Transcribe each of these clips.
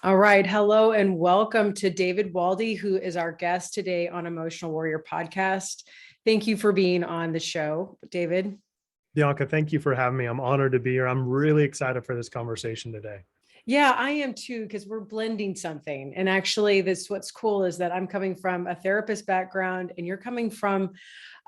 All right. Hello and welcome to David Waldy, who is our guest today on Emotional Warrior Podcast. Thank you for being on the show, David. Bianca, thank you for having me. I'm honored to be here. I'm really excited for this conversation today. Yeah, I am too, because we're blending something. And actually, what's cool is that I'm coming from a therapist background and you're coming from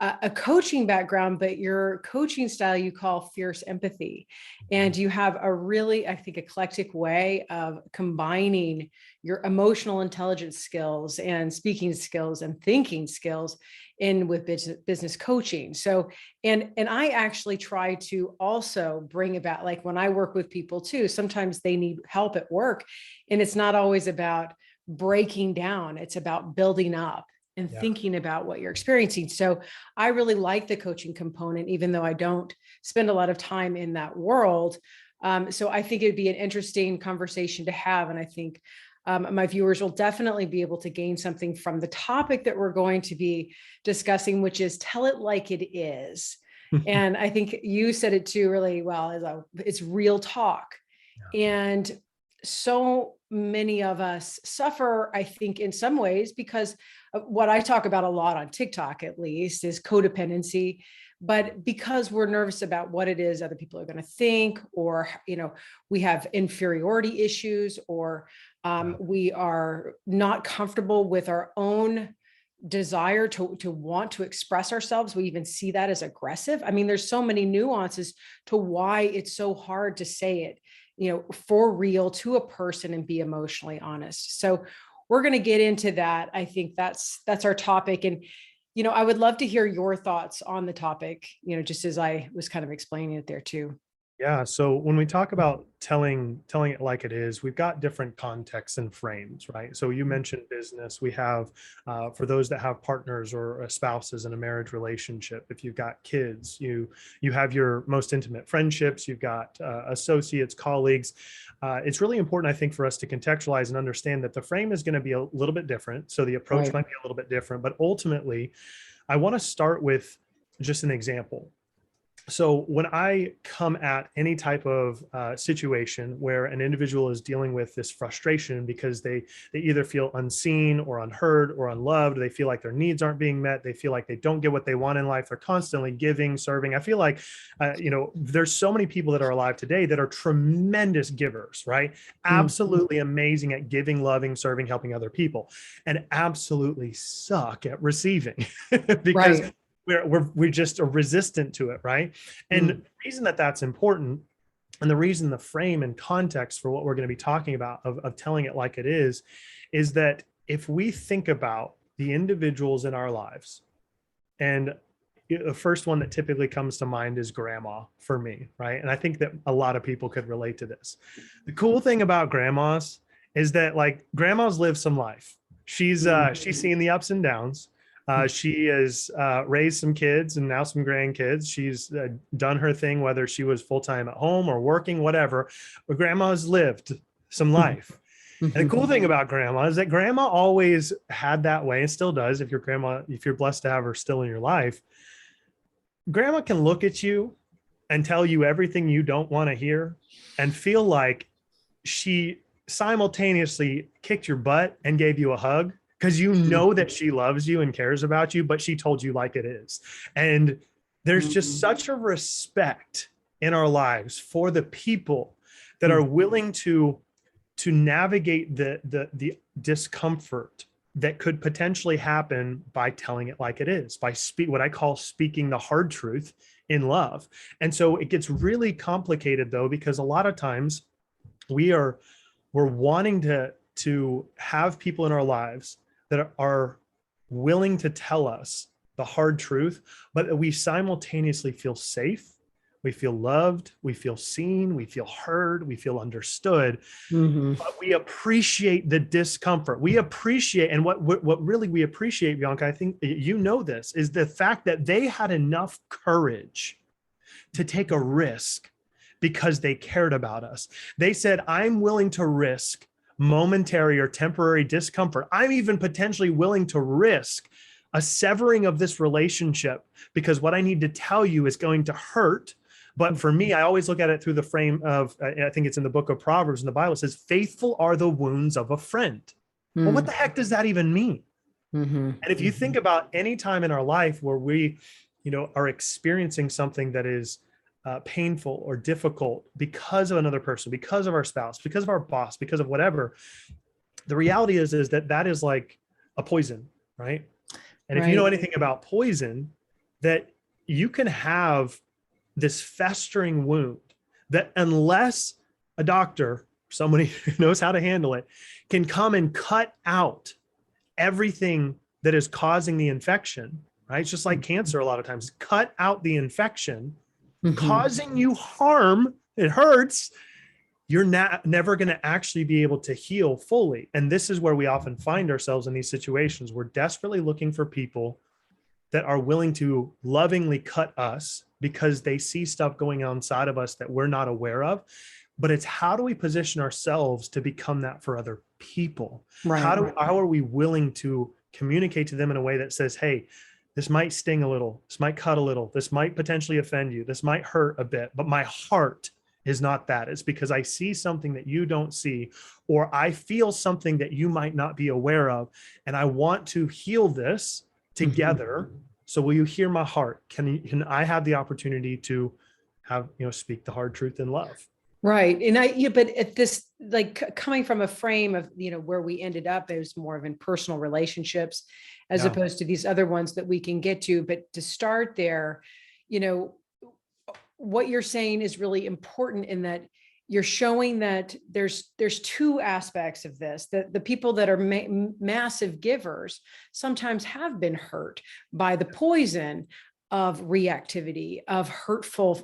a coaching background, but your coaching style you call fierce empathy. And you have a really, I think, eclectic way of combining your emotional intelligence skills and speaking skills and thinking skills in with business coaching. So, and I actually try to also bring about, like when I work with people too, sometimes they need help at work, and it's not always about breaking down, it's about building up and thinking about what you're experiencing. So I really like the coaching component, even though I don't spend a lot of time in that world. So I think it'd be an interesting conversation to have. And I think my viewers will definitely be able to gain something from the topic that we're going to be discussing, which is tell it like it is. And I think you said it too really well, it's real talk. And so many of us suffer, I think, in some ways, because what I talk about a lot on TikTok, at least, is codependency. But because we're nervous about what it is other people are going to think, or, we have inferiority issues, or we are not comfortable with our own desire to want to express ourselves. We even see that as aggressive. I mean, there's so many nuances to why it's so hard to say it, for real to a person and be emotionally honest. So we're going to get into that. I think that's our topic. And, I would love to hear your thoughts on the topic, just as I was kind of explaining it there too. Yeah. So when we talk about telling it like it is, we've got different contexts and frames, right? So you mentioned business. We have, for those that have partners or spouses in a marriage relationship, if you've got kids, you have your most intimate friendships, you've got associates, colleagues. It's really important, I think, for us to contextualize and understand that the frame is going to be a little bit different. So the approach might be a little bit different, but ultimately, I want to start with just an example. So when I come at any type of situation where an individual is dealing with this frustration because they either feel unseen or unheard or unloved, they feel like their needs aren't being met, they feel like they don't get what they want in life, they're constantly giving, serving. I feel like, there's so many people that are alive today that are tremendous givers, right? Absolutely amazing at giving, loving, serving, helping other people, and absolutely suck at receiving because we're just resistant to it, right? And the reason that that's important, and the reason the frame and context for what we're going to be talking about of telling it like it is that if we think about the individuals in our lives, and the first one that typically comes to mind is grandma for me, right? And I think that a lot of people could relate to this. The cool thing about grandmas is that, like, grandmas live some life. She's seen the ups and downs. She has raised some kids and now some grandkids. She's done her thing, whether she was full-time at home or working, whatever. But grandma's lived some life. And the cool thing about grandma is that grandma always had that way, and still does. If you're blessed to have her still in your life, grandma can look at you and tell you everything you don't want to hear and feel like she simultaneously kicked your butt and gave you a hug, because you know that she loves you and cares about you, but she told you like it is. And there's just such a respect in our lives for the people that are willing to navigate the discomfort that could potentially happen by telling it like it is, by what I call speaking the hard truth in love. And so it gets really complicated, though, because a lot of times we're wanting to have people in our lives that are willing to tell us the hard truth, but we simultaneously feel safe, we feel loved, we feel seen, we feel heard, we feel understood. But we appreciate the discomfort. We appreciate, and what really we appreciate, Bianca, I think you know this, is the fact that they had enough courage to take a risk because they cared about us. They said, I'm willing to risk momentary or temporary discomfort. I'm even potentially willing to risk a severing of this relationship because what I need to tell you is going to hurt, But for me, I always look at it through the frame of, I think it's in the book of Proverbs in the Bible, it says, faithful are the wounds of a friend. Well, what the heck does that even mean? Mm-hmm. And if you think about any time in our life where we, are experiencing something that is painful or difficult because of another person, because of our spouse, because of our boss, because of whatever, the reality is that is like a poison, right? And if you know anything about poison, that you can have this festering wound that unless a doctor, somebody who knows how to handle it, can come and cut out everything that is causing the infection, right? It's just like cancer a lot of times, cut out the infection, causing you harm, it hurts, you're never going to actually be able to heal fully. And this is where we often find ourselves in these situations. We're desperately looking for people that are willing to lovingly cut us because they see stuff going on inside of us that we're not aware of. But it's how do we position ourselves to become that for other people? Right. How are we willing to communicate to them in a way that says, hey, this might sting a little, this might cut a little, this might potentially offend you, this might hurt a bit, but my heart is not that. It's because I see something that you don't see, or I feel something that you might not be aware of, and I want to heal this together. So will you hear my heart? Can I have the opportunity to have, speak the hard truth in love? Right. And but at this, like coming from a frame of, where we ended up, it was more of in personal relationships, as opposed to these other ones that we can get to. But to start there, what you're saying is really important in that you're showing that there's two aspects of this, that the people that are massive givers sometimes have been hurt by the poison of reactivity, of hurtful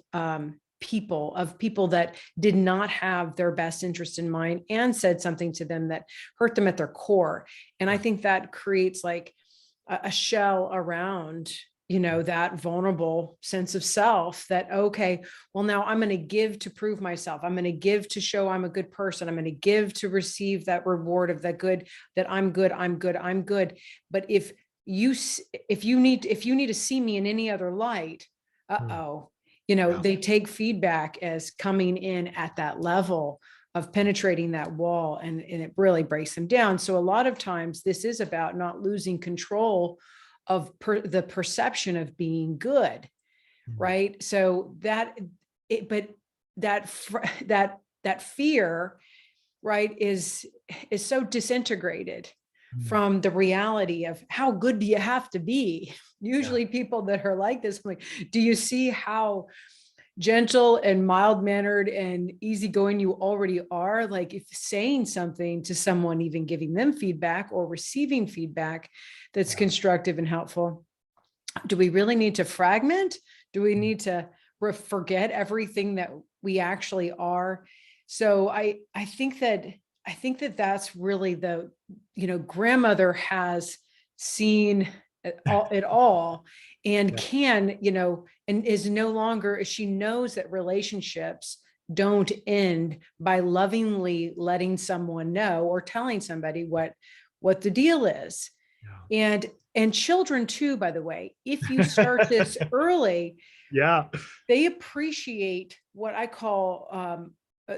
people that did not have their best interest in mind and said something to them that hurt them at their core. And I think that creates like a shell around that vulnerable sense of self that, okay, well, now I'm going to give to prove myself. I'm going to give to show I'm a good person. I'm going to give to receive that reward of that good, that I'm good. But if you need to see me in any other light, they take feedback as coming in at that level of penetrating that wall, and it really breaks them down. So a lot of times this is about not losing control of the perception of being good, right? So that fear, right, is so disintegrated from the reality of how good do you have to be. Usually people that are like this, like, do you see how gentle and mild-mannered and easygoing you already are? Like, if saying something to someone, even giving them feedback or receiving feedback that's constructive and helpful, do we really need to fragment? Do we need to forget everything that we actually are? So I think that that's really the, grandmother has seen it all and can, and is no longer, she knows that relationships don't end by lovingly letting someone know or telling somebody what the deal is. And children too, by the way, if you start this early, they appreciate what I call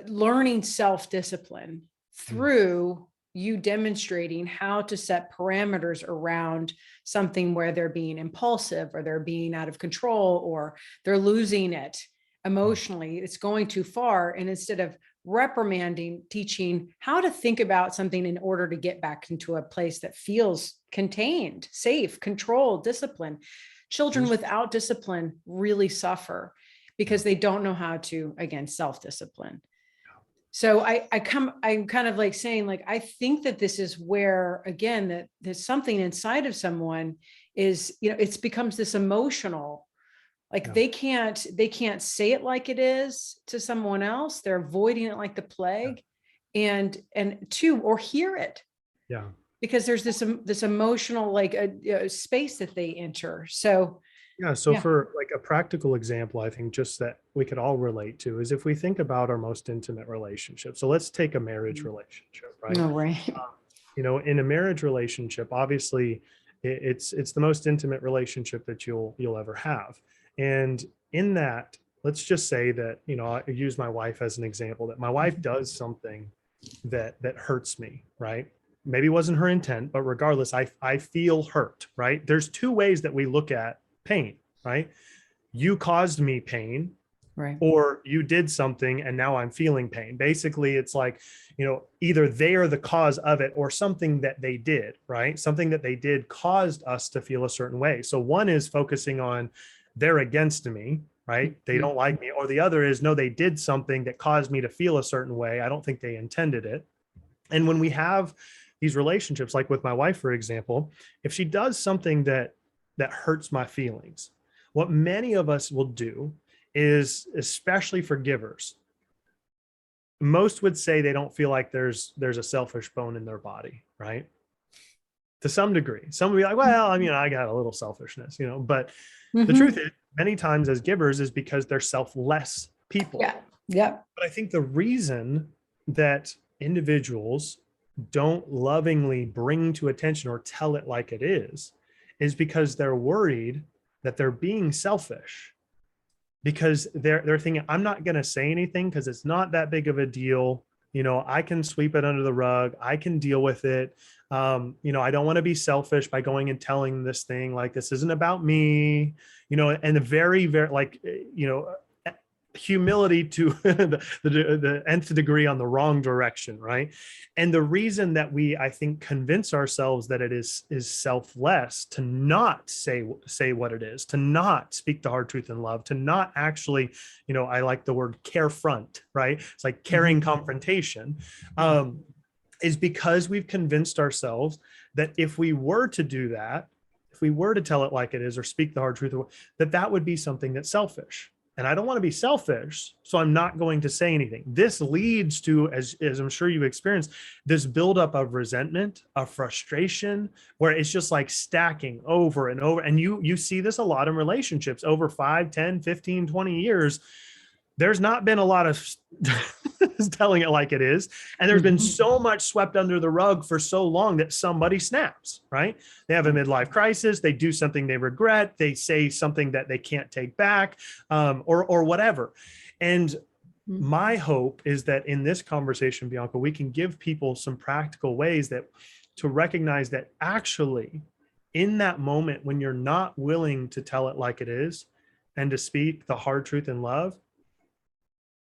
learning self-discipline through you demonstrating how to set parameters around something where they're being impulsive or they're being out of control or they're losing it emotionally. It's going too far. And instead of reprimanding, teaching how to think about something in order to get back into a place that feels contained, safe, controlled, discipline. Children without discipline really suffer because they don't know how to, again, self-discipline. So I'm kind of like saying, like, I think that this is where, again, that there's something inside of someone is, it becomes this emotional, like they can't say it like it is to someone else. They're avoiding it like the plague and or hear it. Yeah. Because there's this emotional, like a space that they enter. So for like a practical example, I think just that we could all relate to is if we think about our most intimate relationship. So let's take a marriage relationship, right? No, right. In a marriage relationship, obviously it's the most intimate relationship that you'll ever have. And in that, let's just say that, I use my wife as an example, that my wife does something that hurts me, right? Maybe it wasn't her intent, but regardless, I feel hurt, right? There's two ways that we look at pain, right? You caused me pain, Right. or you did something and now I'm feeling pain. Basically, it's like, either they are the cause of it or something that they did, right? Something that they did caused us to feel a certain way. So one is focusing on they're against me, right? They don't like me. Or the other is, no, they did something that caused me to feel a certain way. I don't think they intended it. And when we have these relationships, like with my wife, for example, if she does something that hurts my feelings, what many of us will do is, especially for givers, most would say they don't feel like there's a selfish bone in their body, right? To some degree. Some would be like, well, I mean, I got a little selfishness, but the truth is, many times as givers is because they're selfless people. Yeah. Yeah. But I think the reason that individuals don't lovingly bring to attention or tell it like it is because they're worried that they're being selfish, because they're thinking, I'm not going to say anything because it's not that big of a deal. I can sweep it under the rug. I can deal with it. I don't want to be selfish by going and telling this thing, like, this isn't about me, and a very, very, like, humility to the nth degree on the wrong direction, right? And the reason that we, I think, convince ourselves that it is selfless to not say what it is, to not speak the hard truth in love, to not actually, I like the word carefront, right? It's like caring confrontation, is because we've convinced ourselves that if we were to do that, if we were to tell it like it is or speak the hard truth, that would be something that's selfish. And I don't want to be selfish, so I'm not going to say anything. This leads to, as I'm sure you've experienced, this buildup of resentment, of frustration, where it's just like stacking over and over. And you see this a lot in relationships over 5, 10, 15, 20 years. There's not been a lot of telling it like it is. And there's been so much swept under the rug for so long that somebody snaps, right? They have a midlife crisis. They do something they regret. They say something that they can't take back, or whatever. And my hope is that in this conversation, Bianca, we can give people some practical ways to recognize that actually in that moment when you're not willing to tell it like it is and to speak the hard truth in love,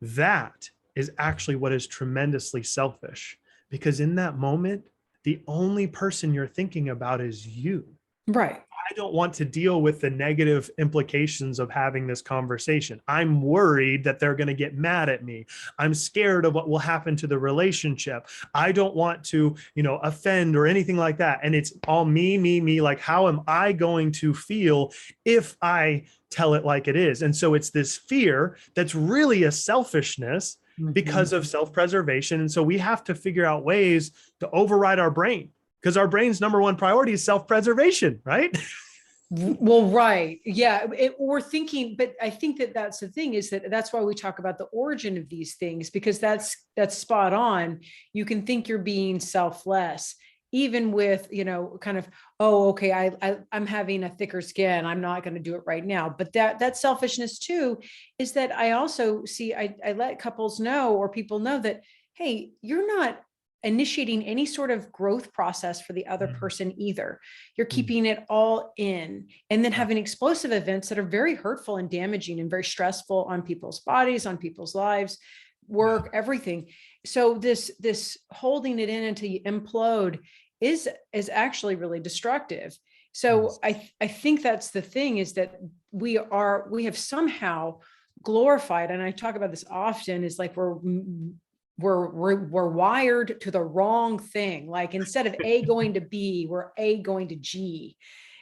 that is actually what is tremendously selfish, because in that moment, the only person you're thinking about is you. Right. I don't want to deal with the negative implications of having this conversation. I'm worried that they're going to get mad at me. I'm scared of what will happen to the relationship. I don't want to, offend or anything like that. And it's all me. Like, how am I going to feel if I tell it like it is? And so it's this fear that's really a selfishness because of self-preservation. And so we have to figure out ways to override our brain, because our brain's number one priority is self-preservation, right? Well, right. Yeah. We're thinking, but I think that's the thing, is that's why we talk about the origin of these things, because that's spot on. You can think you're being selfless, even with, kind of, oh, okay, I'm having a thicker skin, I'm not going to do it right now. But that selfishness too, is that I also see, I let couples know, or people know, that, hey, you're not initiating any sort of growth process for the other person either. You're keeping it all in, and then having explosive events that are very hurtful and damaging and very stressful on people's bodies, on people's lives, work, everything. So this holding it in until you implode is actually really destructive. So I think that's the thing, is that we have somehow glorified, and I talk about this often, is like we're wired to the wrong thing. Like, instead of A going to B, we're A going to G.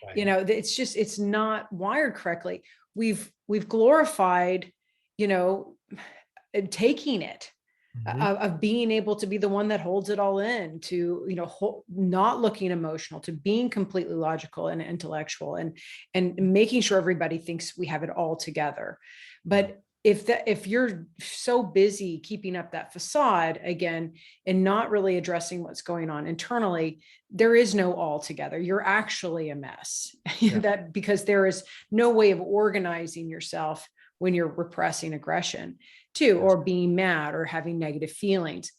Right. It's not wired correctly. We've glorified, taking it, of being able to be the one that holds it all in, to, not looking emotional, to being completely logical and intellectual, and making sure everybody thinks we have it all together. But if you're so busy keeping up that facade again, and not really addressing what's going on internally, there is no all together. You're actually a mess. That because there is no way of organizing yourself when you're repressing aggression too, or being mad or having negative feelings.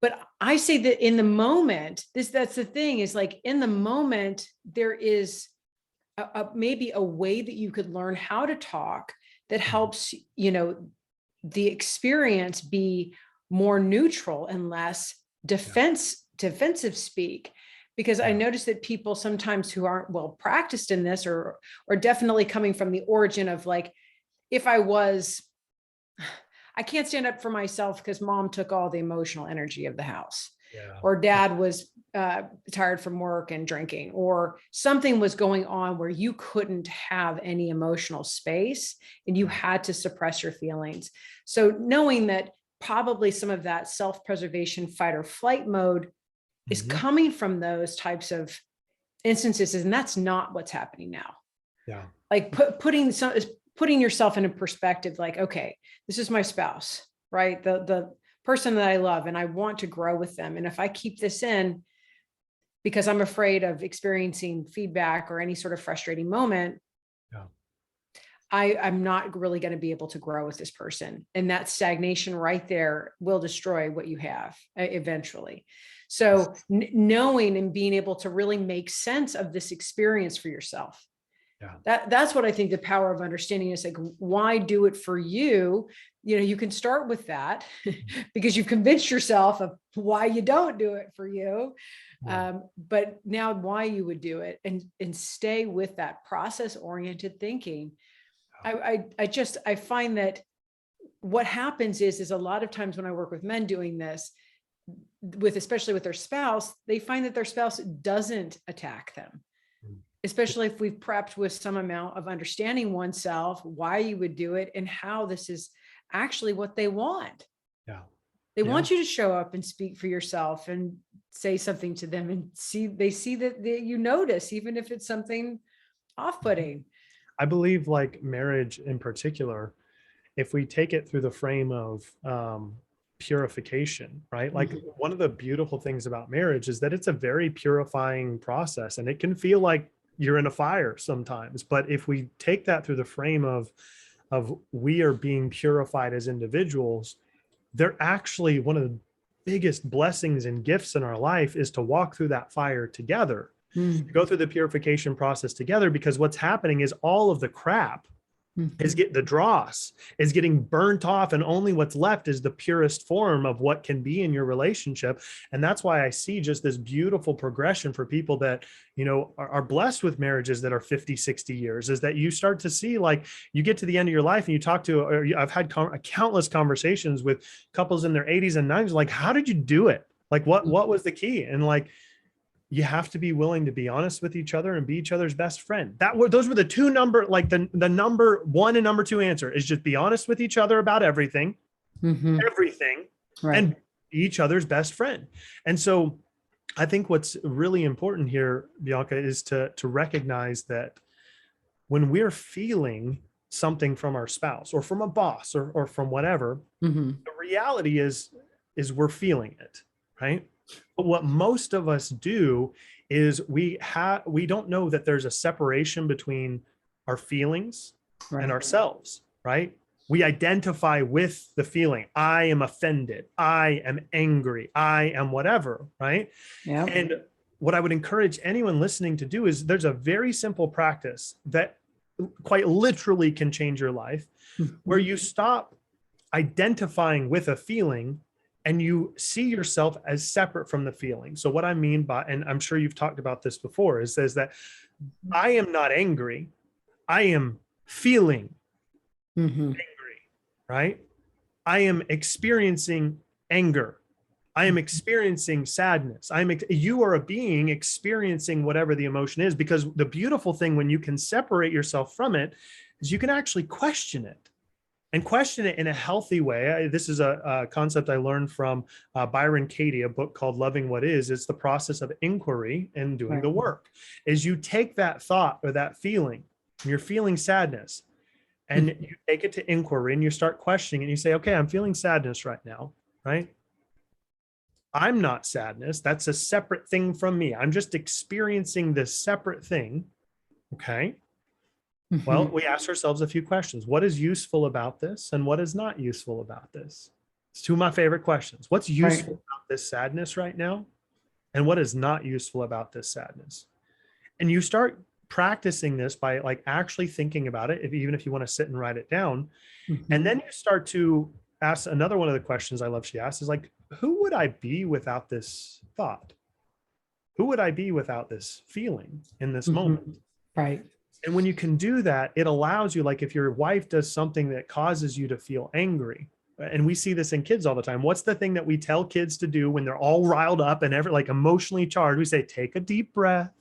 But I say that in the moment, that's the thing, is like in the moment, there is maybe a way that you could learn how to talk that helps, the experience be more neutral and less defensive speak. Because I noticed that people sometimes who aren't well practiced in this, or definitely coming from the origin of like, if I can't stand up for myself because mom took all the emotional energy of the house, or dad was tired from work and drinking, or something was going on where you couldn't have any emotional space and you had to suppress your feelings. So knowing that probably some of that self-preservation fight or flight mode is coming from those types of instances, and that's not what's happening now. Yeah. Like putting yourself in a perspective, like, okay, this is my spouse, right? The person that I love and I want to grow with them. And if I keep this in because I'm afraid of experiencing feedback or any sort of frustrating moment, I'm not really going to be able to grow with this person. And that stagnation right there will destroy what you have eventually. So knowing and being able to really make sense of this experience for yourself. That's what I think the power of understanding is. Like, why do it for you? You can start with that because you've convinced yourself of why you don't do it for you. But now why you would do it, and stay with that process oriented thinking. I find that what happens is a lot of times when I work with men doing this, especially with their spouse, they find that their spouse doesn't attack them, especially if we've prepped with some amount of understanding oneself, why you would do it and how this is actually what they want. They want you to show up and speak for yourself and say something to them, and they see that you notice, even if it's something off-putting. I believe, like marriage in particular, if we take it through the frame of purification, right? Like one of the beautiful things about marriage is that it's a very purifying process, and it can feel like you're in a fire sometimes. But if we take that through the frame of we are being purified as individuals, they're actually one of the biggest blessings and gifts in our life is to walk through that fire together. To go through the purification process together, because what's happening is all of the crap is the dross is getting burnt off, and only what's left is the purest form of what can be in your relationship. And that's why I see just this beautiful progression for people that, are blessed with marriages that are 50, 60 years, is that you start to see, like, you get to the end of your life and you talk to, or I've had countless conversations with couples in their 80s and 90s, like, how did you do it? Like, what was the key? And like, you have to be willing to be honest with each other and be each other's best friend. Those were the two number, like the number one and number two answer is just be honest with each other about everything, and be each other's best friend. And so I think what's really important here, Bianca, is to recognize that when we're feeling something from our spouse or from a boss or from whatever, the reality is we're feeling it, right? But what most of us do is we don't know that there's a separation between our feelings and ourselves, right? We identify with the feeling. I am offended. I am angry. I am whatever, right? And what I would encourage anyone listening to do is there's a very simple practice that quite literally can change your life, where you stop identifying with a feeling and you see yourself as separate from the feeling. So what I mean by, and I'm sure you've talked about this before, is says that I am not angry. I am feeling angry, right? I am experiencing anger. I am experiencing sadness. You are a being experiencing whatever the emotion is, because the beautiful thing when you can separate yourself from it is you can actually question it. And question it in a healthy way. This is a concept I learned from Byron Katie, a book called Loving What Is. It's the process of inquiry and doing the work. Is you take that thought or that feeling, and you're feeling sadness, and you take it to inquiry and you start questioning and you say, okay, I'm feeling sadness right now, right? I'm not sadness. That's a separate thing from me. I'm just experiencing this separate thing. Okay. Well, we ask ourselves a few questions. What is useful about this and what is not useful about this? It's two of my favorite questions. What's Right. useful about this sadness right now? And what is not useful about this sadness? And you start practicing this by like actually thinking about it, even if you want to sit and write it down. And then you start to ask another one of the questions I love she asks is like, who would I be without this thought? Who would I be without this feeling in this moment? Right. And when you can do that, it allows you, like if your wife does something that causes you to feel angry, and we see this in kids all the time. What's the thing that we tell kids to do when they're all riled up and like emotionally charged? We say, take a deep breath,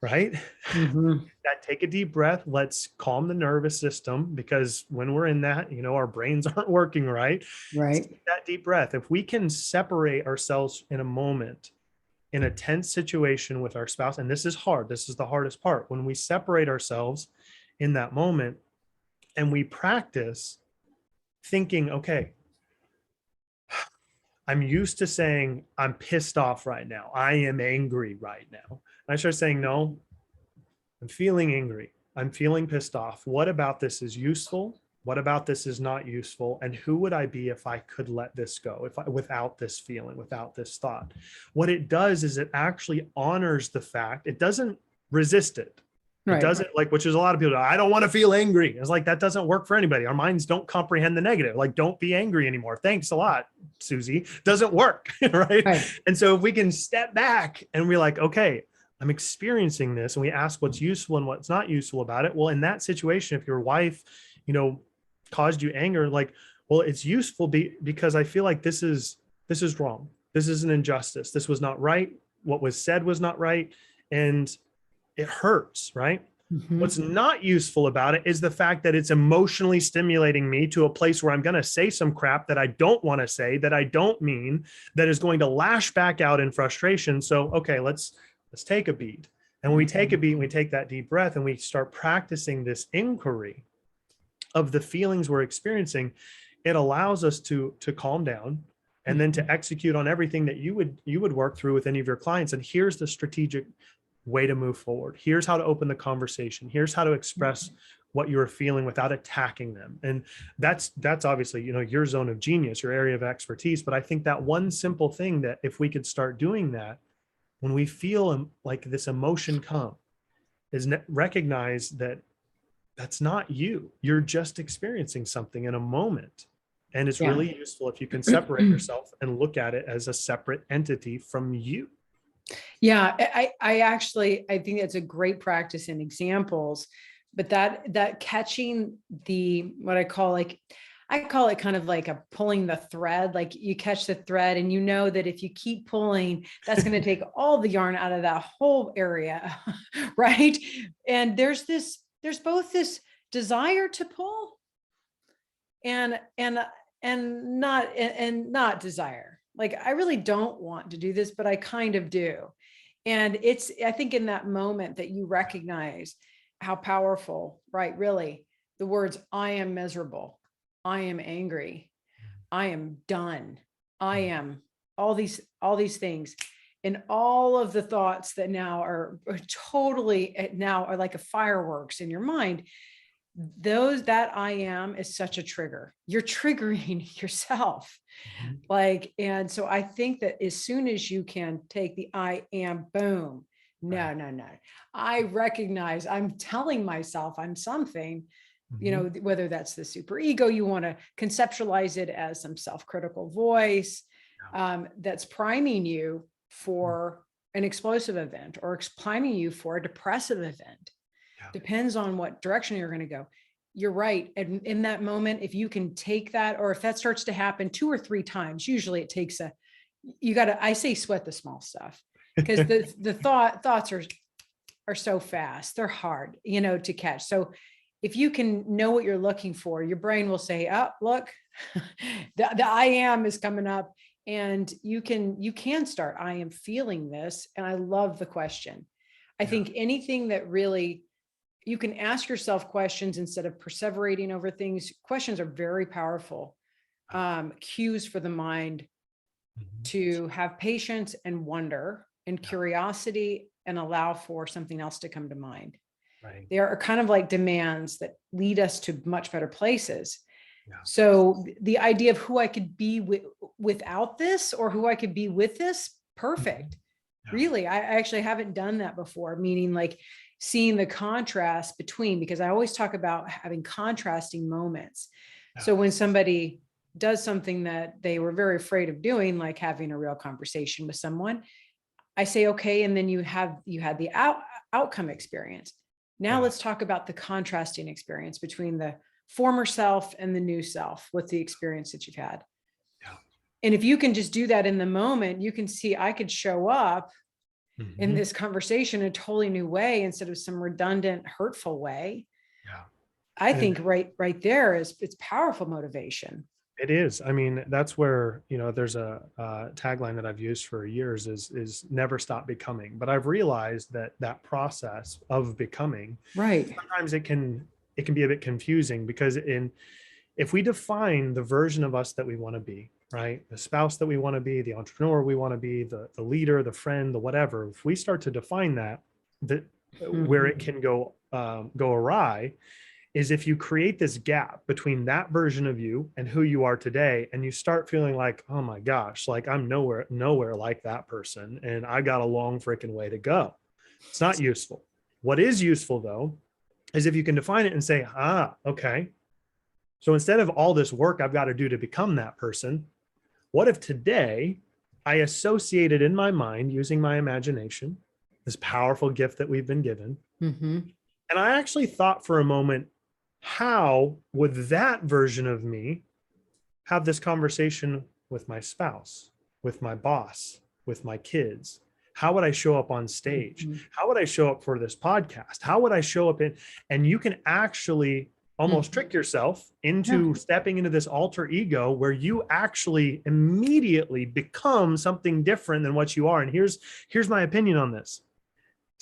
right? That take a deep breath. Let's calm the nervous system, because when we're in that, our brains aren't working right. Right. Take that deep breath. If we can separate ourselves in a moment, in a tense situation with our spouse, and this is hard, this is the hardest part, when we separate ourselves in that moment and we practice thinking, okay, I'm used to saying I'm pissed off right now, I am angry right now. And I start saying, no, I'm feeling angry, I'm feeling pissed off. What about this is useful? What about this is not useful? And who would I be if I could let this go, without this feeling, without this thought? What it does is it actually honors the fact, it doesn't resist it. It doesn't, like, which is a lot of people, I don't want to feel angry. It's like, that doesn't work for anybody. Our minds don't comprehend the negative. Like, don't be angry anymore. Thanks a lot, Susie. Doesn't work, right? And so if we can step back and we're like, okay, I'm experiencing this, and we ask what's useful and what's not useful about it. Well, in that situation, if your wife, caused you anger, like, well, it's useful because I feel like this is wrong. This is an injustice. This was not right. What was said was not right. And it hurts, right? What's not useful about it is the fact that it's emotionally stimulating me to a place where I'm going to say some crap that I don't want to say, that I don't mean, that is going to lash back out in frustration. So, okay, let's take a beat. And when we take a beat, we take that deep breath and we start practicing this inquiry of the feelings we're experiencing, it allows us to calm down and then to execute on everything that you would work through with any of your clients. And here's the strategic way to move forward. Here's how to open the conversation. Here's how to express what you're feeling without attacking them. And that's obviously, your zone of genius, your area of expertise. But I think that one simple thing, that if we could start doing that, when we feel like this emotion come, is recognize that that's not you. You're just experiencing something in a moment. And it's really useful if you can separate yourself and look at it as a separate entity from you. Yeah, I think that's a great practice in examples, but that catching what I call it kind of like a pulling the thread. Like, you catch the thread and you know that if you keep pulling, that's going to take all the yarn out of that whole area. Right. And there's both this desire to pull and not desire. Like, I really don't want to do this, but I kind of do. And I think in that moment that you recognize how powerful, right? Really, the words, I am miserable, I am angry, I am done, I am all these things, and all of the thoughts that now are totally like a fireworks in your mind. That I am is such a trigger. You're triggering yourself. Like, and so I think that as soon as you can take the I am, boom, no. I recognize, I'm telling myself I'm something, whether that's the super ego, you want to conceptualize it as some self-critical voice that's priming you for an explosive event, or priming you for a depressive event. Depends on what direction you're going to go. You're right. And in that moment, if you can take that, or if that starts to happen 2 or 3 times, usually it takes I say sweat the small stuff, because the thoughts are so fast. They're hard, to catch. So if you can know what you're looking for, your brain will say, oh, look, the I am is coming up, and you can start, I am feeling this. And I love the question. I think anything that really, you can ask yourself questions instead of perseverating over things. Questions are very powerful cues for the mind to have patience and wonder and curiosity, and allow for something else to come to mind. Right. They are kind of like demands that lead us to much better places. Yeah. So the idea of who I could be without this, or who I could be with this, perfect. Yeah. Really, I actually haven't done that before, meaning like seeing the contrast between, because I always talk about having contrasting moments. Yeah. So when somebody does something that they were very afraid of doing, like having a real conversation with someone, I say, okay, and then you had the outcome experience. Now Yeah. let's talk about the contrasting experience between the former self and the new self. What's the experience that you've had? Yeah. And if you can just do that in the moment, you can see I could show up in this conversation in a totally new way instead of some redundant, hurtful way. Yeah. I And think right there is, it's powerful motivation. it is. I mean, that's where, there's a tagline that I've used for years is never stop becoming. But I've realized that process of becoming, Right. sometimes it can be a bit confusing, because if we define the version of us that we want to be, right, the spouse that we want to be, the entrepreneur we want to be, the leader, the friend, the whatever, if we start to define that where it can go awry is if you create this gap between that version of you and who you are today, and you start feeling like, oh my gosh, like I'm nowhere like that person, and I got a long freaking way to go. It's not useful. What is useful though is if you can define it and say, okay, so instead of all this work I've got to do to become that person, what if today I associated in my mind, using my imagination, this powerful gift that we've been given, and I actually thought for a moment, how would that version of me have this conversation with my spouse, with my boss, with my kids? How would I show up on stage? How would I show up for this podcast? How would I show up and you can actually almost trick yourself into stepping into this alter ego where you actually immediately become something different than what you are. And here's my opinion on this.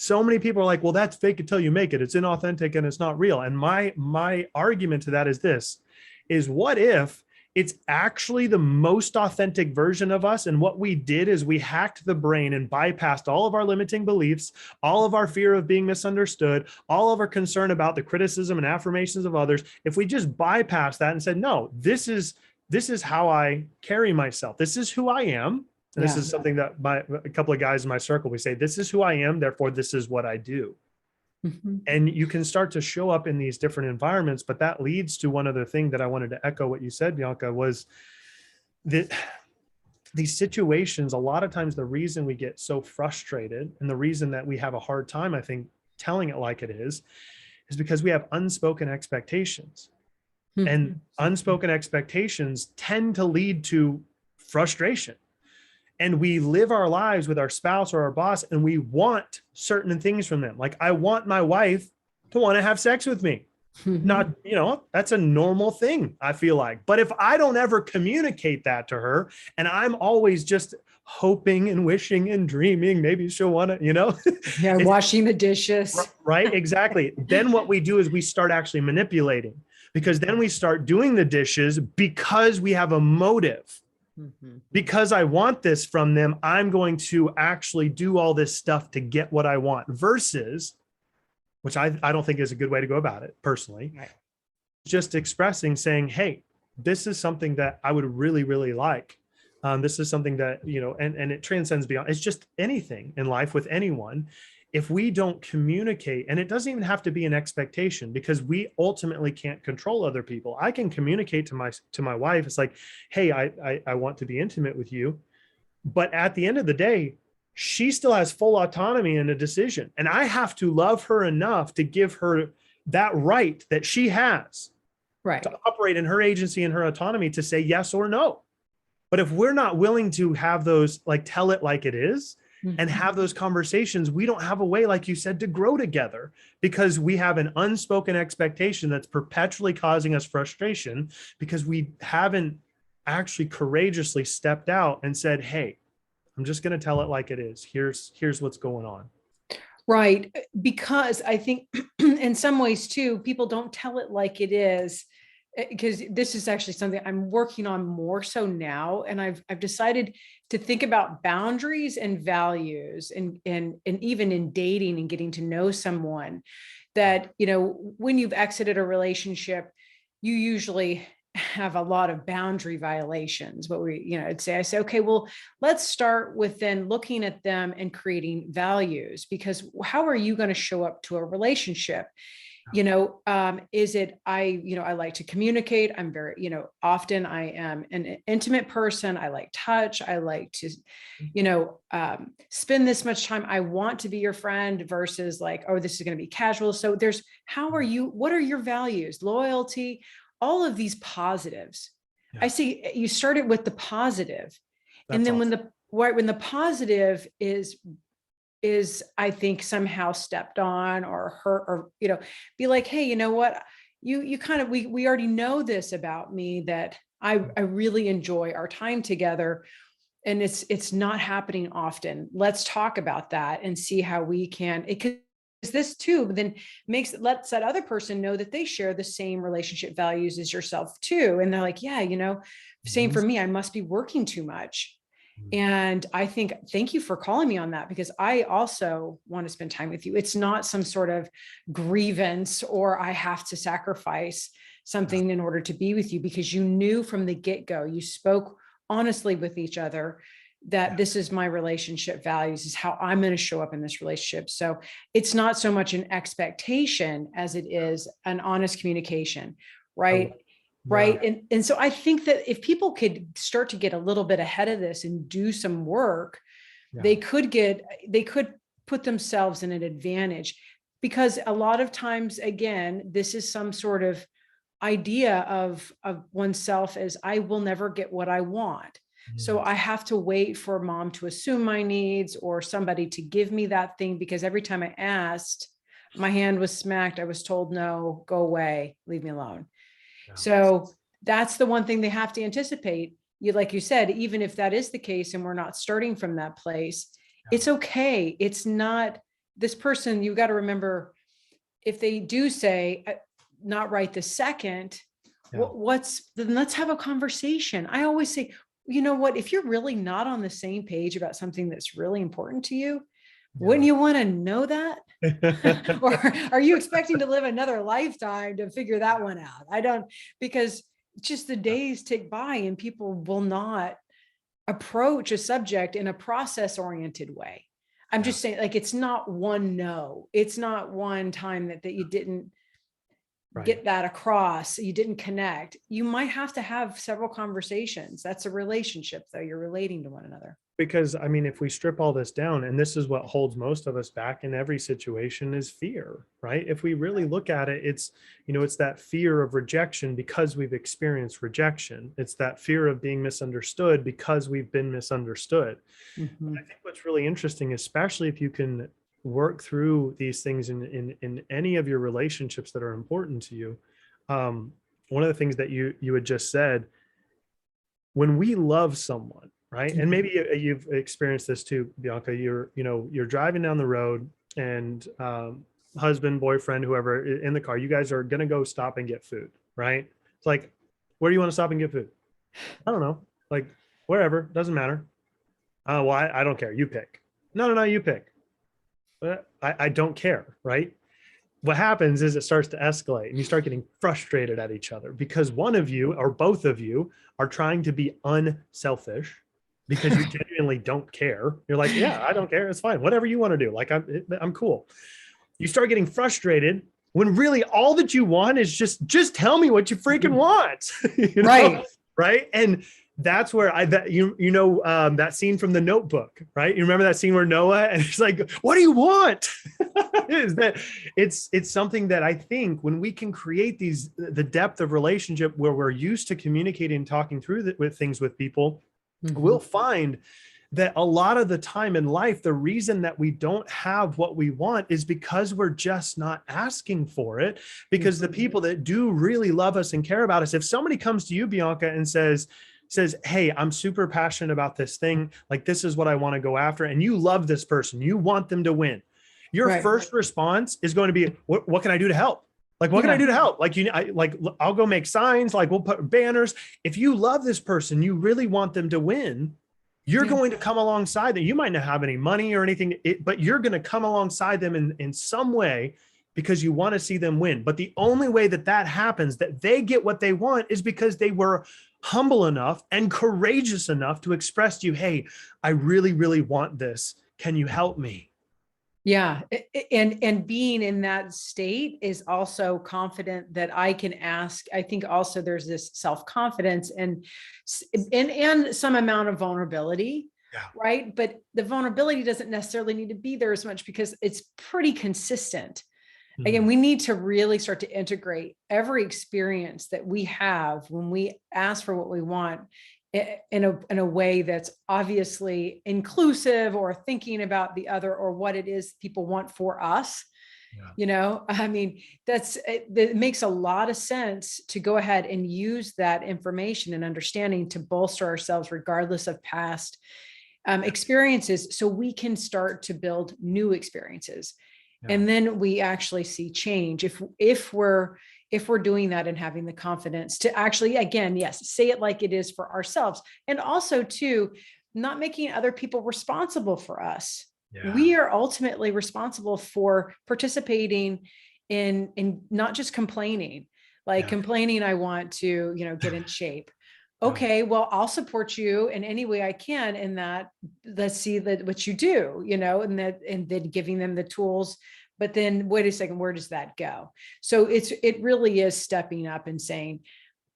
So many people are like, well, that's fake until you make it. It's inauthentic and it's not real. And my argument to that is this, is what if it's actually the most authentic version of us? And what we did is we hacked the brain and bypassed all of our limiting beliefs, all of our fear of being misunderstood, all of our concern about the criticism and affirmations of others. If we just bypass that and said, no, this is how I carry myself. This is who I am. And this is something that a couple of guys in my circle, we say, this is who I am, therefore this is what I do. And you can start to show up in these different environments. But that leads to one other thing that I wanted to echo what you said, Bianca, was that these situations, a lot of times the reason we get so frustrated and the reason that we have a hard time, I think, telling it like it is because we have unspoken expectations. And unspoken expectations tend to lead to frustration. And we live our lives with our spouse or our boss, and we want certain things from them. Like, I want my wife to want to have sex with me. Not, that's a normal thing, I feel like. But if I don't ever communicate that to her, and I'm always just hoping and wishing and dreaming, maybe she'll want to, washing the dishes. Right, exactly. Then what we do is we start actually manipulating, because then we start doing the dishes because we have a motive. Because I want this from them, I'm going to actually do all this stuff to get what I want, versus, which I don't think is a good way to go about it personally, just expressing, saying, hey, this is something that I would really, really like. This is something that, and it transcends beyond, it's just anything in life with anyone. If we don't communicate, and it doesn't even have to be an expectation, because we ultimately can't control other people. I can communicate to my wife. It's like, hey, I want to be intimate with you. But at the end of the day, she still has full autonomy in a decision. And I have to love her enough to give her that right that she has to operate in her agency and her autonomy to say yes or no. But if we're not willing to have those, like, tell it like it is, and have those conversations, we don't have a way, like you said, to grow together, because we have an unspoken expectation that's perpetually causing us frustration, because we haven't actually courageously stepped out and said, hey, I'm just going to tell it like it is. Here's what's going on. Right. Because I think in some ways too, people don't tell it like it is, because this is actually something I'm working on more so now. And I've decided to think about boundaries and values, and even in dating and getting to know someone, that, when you've exited a relationship, you usually have a lot of boundary violations. But I say, okay, well, let's start with then looking at them and creating values, because how are you going to show up to a relationship? Is it, I like to communicate. I'm very, often I am an intimate person. I like touch. I like to, spend this much time. I want to be your friend versus like, oh, this is going to be casual. So what are your values? Loyalty, all of these positives. Yeah. I see you started with the positive. And then awesome. when the positive is I think somehow stepped on or hurt, or be like, hey, you know what, you kind of, we already know this about me, that I really enjoy our time together, and it's not happening often. Let's talk about that and see how we can, because this too then lets that other person know that they share the same relationship values as yourself too, and they're like, yeah, same for me, I must be working too much. And I think, thank you for calling me on that, because I also want to spend time with you. It's not some sort of grievance or I have to sacrifice something in order to be with you, because you knew from the get-go, you spoke honestly with each other that this is my relationship values, is how I'm going to show up in this relationship. So it's not so much an expectation as it is an honest communication, right? Right. And so I think that if people could start to get a little bit ahead of this and do some work, they could put themselves in an advantage, because a lot of times, again, this is some sort of idea of oneself as, I will never get what I want. So I have to wait for mom to assume my needs or somebody to give me that thing, because every time I asked, my hand was smacked. I was told, no, go away, leave me alone. So that's the one thing they have to anticipate. Like you said, even if that is the case and we're not starting from that place, it's okay. It's not this person. You got to remember, if they do say not right this second, then let's have a conversation. I always say, you know what, if you're really not on the same page about something that's really important to you, wouldn't you want to know that? Or are you expecting to live another lifetime to figure that one out? I don't, because just the days tick by and people will not approach a subject in a process oriented way. I'm just saying, like, it's not one no. It's not one time that you didn't get that across. You didn't connect. You might have to have several conversations. That's a relationship, though. You're relating to one another. Because I mean, if we strip all this down, and this is what holds most of us back in every situation, is fear, right? If we really look at it, it's, it's that fear of rejection because we've experienced rejection. It's that fear of being misunderstood because we've been misunderstood. Mm-hmm. I think what's really interesting, especially if you can work through these things in any of your relationships that are important to you. One of the things that you had just said, when we love someone, right? And maybe you've experienced this too, Bianca, you're driving down the road and husband, boyfriend, whoever in the car, you guys are going to go stop and get food, right? It's like, where do you want to stop and get food? I don't know. Like wherever, doesn't matter. Well, I don't care. You pick. No, you pick. I don't care, right? What happens is it starts to escalate and you start getting frustrated at each other because one of you or both of you are trying to be unselfish because you genuinely don't care. You're like, yeah, I don't care. It's fine. Whatever you want to do. Like, I'm cool. You start getting frustrated when really all that you want is just tell me what you freaking want. Right. Right. And that's where that scene from The Notebook, right? You remember that scene where Noah and he's like, what do you want? Is that it's something that I think when we can create the depth of relationship where we're used to communicating and talking through with things with people, we'll find that a lot of the time in life, the reason that we don't have what we want is because we're just not asking for it. Because the people that do really love us and care about us, if somebody comes to you, Bianca, and says, hey, I'm super passionate about this thing. Like, this is what I want to go after. And you love this person. You want them to win. Your first response is going to be, what can I do to help? Like, what can I do to help? Like, I'll go make signs. Like, we'll put banners. If you love this person, you really want them to win. You're going to come alongside them. You might not have any money or anything, but you're going to come alongside them in some way because you want to see them win. But the only way that that happens, that they get what they want, is because they were humble enough and courageous enough to express to you, hey, I really, really want this. Can you help me? Yeah. And being in that state is also confident that I can ask. I think also there's this self-confidence and some amount of vulnerability. Yeah. Right. But the vulnerability doesn't necessarily need to be there as much because it's pretty consistent. Again, we need to really start to integrate every experience that we have when we ask for what we want in a way that's obviously inclusive or thinking about the other or what it is people want for us. Yeah. I mean, it makes a lot of sense to go ahead and use that information and understanding to bolster ourselves regardless of past experiences, so we can start to build new experiences. Yeah. And then we actually see change if we're doing that and having the confidence to actually, again, yes, say it like it is for ourselves. And also too, not making other people responsible for us. Yeah. We are ultimately responsible for participating in not just complaining, like complaining, I want to, get in shape. Okay, well, I'll support you in any way I can in that. Let's see that what you do, and then giving them the tools. But then wait a second, where does that go? So it really is stepping up and saying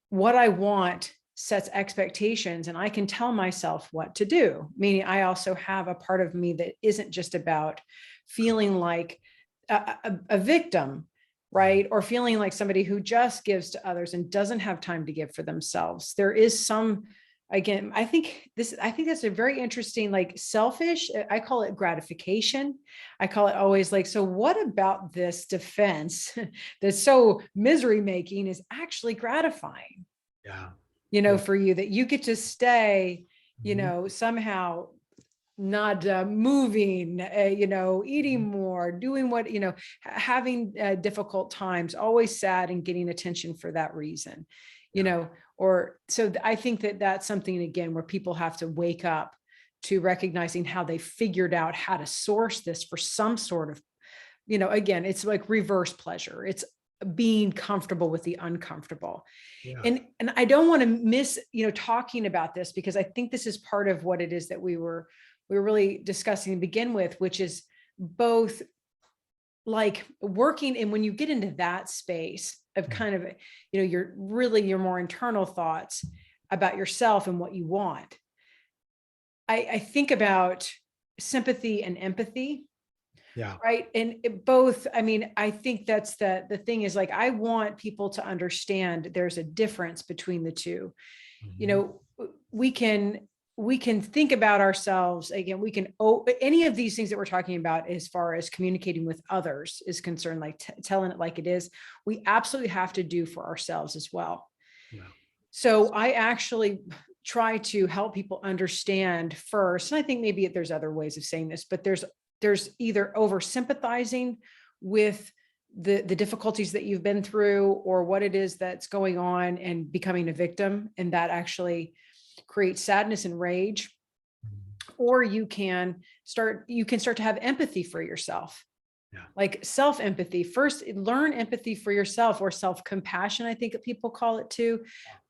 what I want sets expectations, and I can tell myself what to do. Meaning I also have a part of me that isn't just about feeling like a victim, right? Or feeling like somebody who just gives to others and doesn't have time to give for themselves. There is some, again, I think that's a very interesting, like selfish, I call it gratification. I call it always like, so what about this defense that's so misery making is actually gratifying? Yeah. For you, that you get to stay, somehow not moving, eating more, doing what, having difficult times, always sad and getting attention for that reason, or so I think that that's something, again, where people have to wake up to recognizing how they figured out how to source this for some sort of, again, it's like reverse pleasure. It's being comfortable with the uncomfortable. Yeah. And I don't want to miss, talking about this, because I think this is part of what it is that we were really discussing to begin with, which is both like working. And when you get into that space of kind of, your more internal thoughts about yourself and what you want, I think about sympathy and empathy. Yeah. Right. And both, I mean, I think that's the thing is, like, I want people to understand there's a difference between the two. We can think about ourselves, again, any of these things that we're talking about as far as communicating with others is concerned, like telling it like it is, we absolutely have to do for ourselves as well. Yeah. So I actually try to help people understand first, and I think maybe there's other ways of saying this, but there's either over sympathizing with the difficulties that you've been through or what it is that's going on and becoming a victim. And that actually creates sadness and rage. Or you can start to have empathy for yourself. Yeah. Like self-empathy. First, learn empathy for yourself, or self-compassion, I think that people call it too.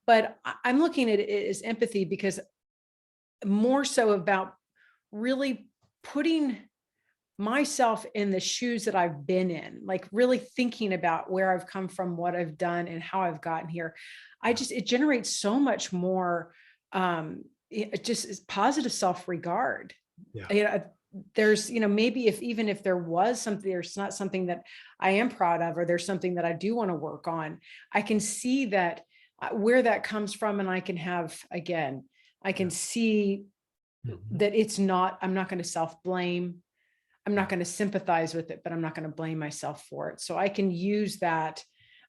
But I'm looking at it as empathy, because more so about really putting myself in the shoes that I've been in, like really thinking about where I've come from, what I've done, and how I've gotten here. It generates so much more, it just is positive self-regard. Yeah. There's, maybe even if there was something, there's not something that I am proud of, or there's something that I do want to work on, I can see that where that comes from. And I can see that I'm not going to self-blame. I'm not going to sympathize with it, but I'm not going to blame myself for it. So I can use that,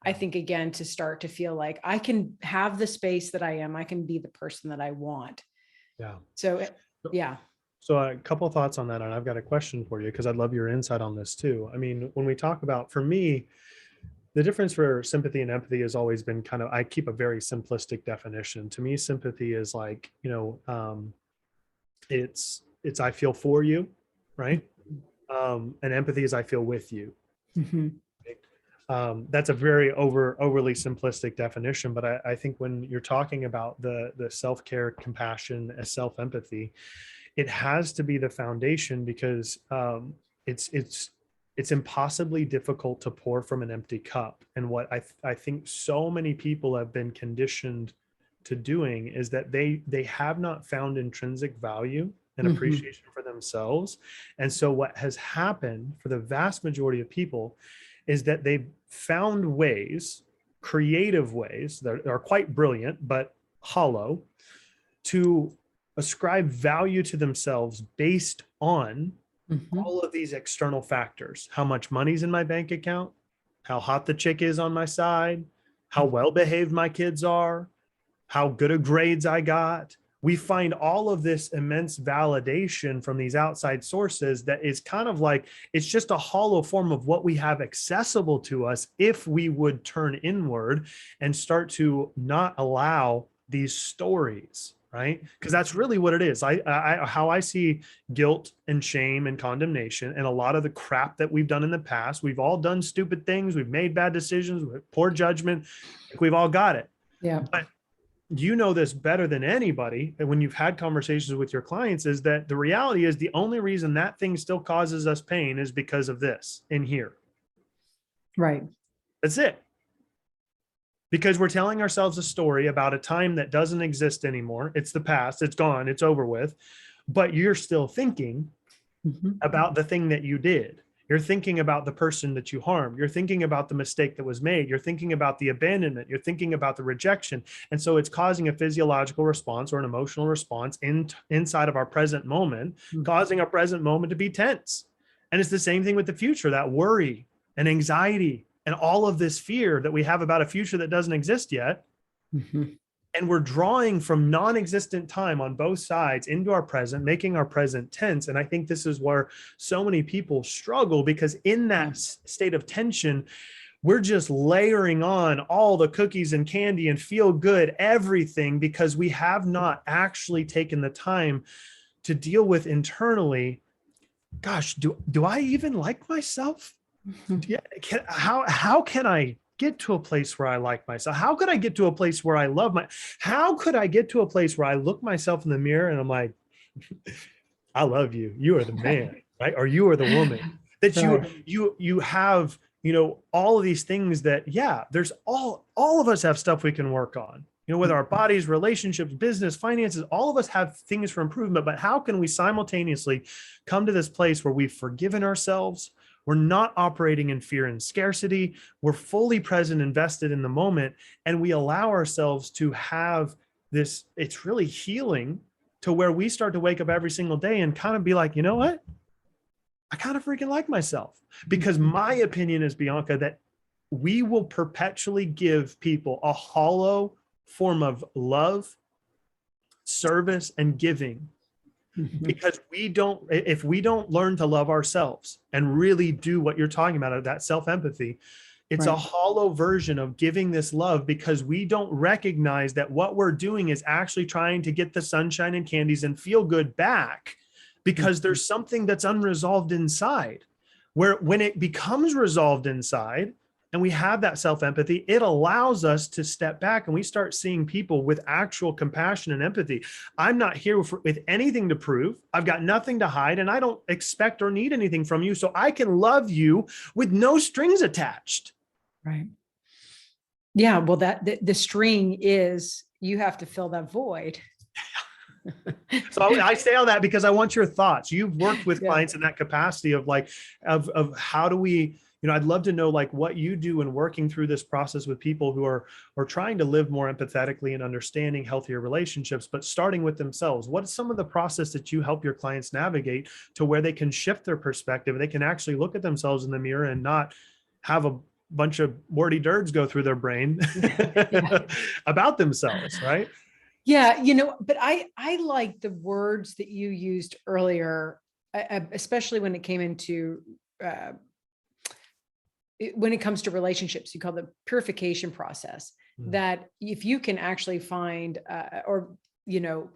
I think, again, to start to feel like I can have the space that I am. I can be the person that I want. Yeah. So, yeah. So a couple of thoughts on that. And I've got a question for you, because I'd love your insight on this too. I mean, when we talk about, for me, the difference for sympathy and empathy has always been kind of, I keep a very simplistic definition. To me, sympathy is like, it's I feel for you, right? And empathy is I feel with you. Mm-hmm. That's a very overly simplistic definition, but I think when you're talking about the self-care, compassion, as self-empathy, it has to be the foundation, because it's it's it's impossibly difficult to pour from an empty cup. And what I think so many people have been conditioned to doing is that they have not found intrinsic value and Mhm. appreciation for themselves. And so what has happened for the vast majority of people is that they've found ways, creative ways that are quite brilliant but hollow, to ascribe value to themselves based on Mhm. all of these external factors: how much money's in my bank account, how hot the chick is on my side, how well behaved my kids are, how good of grades I got. We find all of this immense validation from these outside sources that is kind of like, it's just a hollow form of what we have accessible to us if we would turn inward and start to not allow these stories, right? Because that's really what it is. How I see guilt and shame and condemnation and a lot of the crap that we've done in the past. We've all done stupid things. We've made bad decisions, poor judgment. Like, we've all got it. Yeah. But you know this better than anybody, and when you've had conversations with your clients, is that the reality is the only reason that thing still causes us pain is because of this in here. Right. That's it. Because we're telling ourselves a story about a time that doesn't exist anymore. It's the past, it's gone, it's over with. But you're still thinking Mhm. about the thing that you did. You're thinking about the person that you harmed. You're thinking about the mistake that was made. You're thinking about the abandonment. You're thinking about the rejection. And so it's causing a physiological response or an emotional response inside of our present moment, Mhm. causing our present moment to be tense. And it's the same thing with the future, that worry and anxiety and all of this fear that we have about a future that doesn't exist yet. Mhm. And we're drawing from non-existent time on both sides into our present, making our present tense. And I think this is where so many people struggle, because in that Yeah. state of tension, we're just layering on all the cookies and candy and feel good everything, because we have not actually taken the time to deal with internally, gosh, do I even like myself? Mhm. Yeah, how can I get to a place where I like myself? How could I get to a place where I love how could I get to a place where I look myself in the mirror and I'm like, I love you. You are the man, right? Or you are the woman. That Right. you have, all of these things that, yeah, there's all of us have stuff we can work on. Whether our bodies, relationships, business, finances, all of us have things for improvement. But how can we simultaneously come to this place where we've forgiven ourselves? We're not operating in fear and scarcity. We're fully present, invested in the moment, and we allow ourselves to have this. It's really healing, to where we start to wake up every single day and kind of be like, you know what? I kind of freaking like myself. Because Mhm. my opinion is, Bianca, that we will perpetually give people a hollow form of love, service, and giving, Mhm. because if we don't learn to love ourselves and really do what you're talking about, that self-empathy, it's a Right. hollow version of giving this love, because we don't recognize that what we're doing is actually trying to get the sunshine and candies and feel good back, because Mhm. there's something that's unresolved inside, where when it becomes resolved inside and we have that self-empathy, it allows us to step back and we start seeing people with actual compassion and empathy. I'm not here with anything to prove. I've got nothing to hide, and I don't expect or need anything from you. So I can love you with no strings attached. Right. Yeah. Well, the string is you have to fill that void. So I say all that because I want your thoughts. You've worked with Yeah. clients in that capacity of like, of how do we, I'd love to know like what you do in working through this process with people who are trying to live more empathetically and understanding healthier relationships, but starting with themselves. What is some of the process that you help your clients navigate to where they can shift their perspective? They can actually look at themselves in the mirror and not have a bunch of wordy dirds go through their brain Yeah. about themselves, right? Yeah, but I like the words that you used earlier, especially when it came into uh, when it comes to relationships. You call the purification process. Mm. That if you can actually find or you know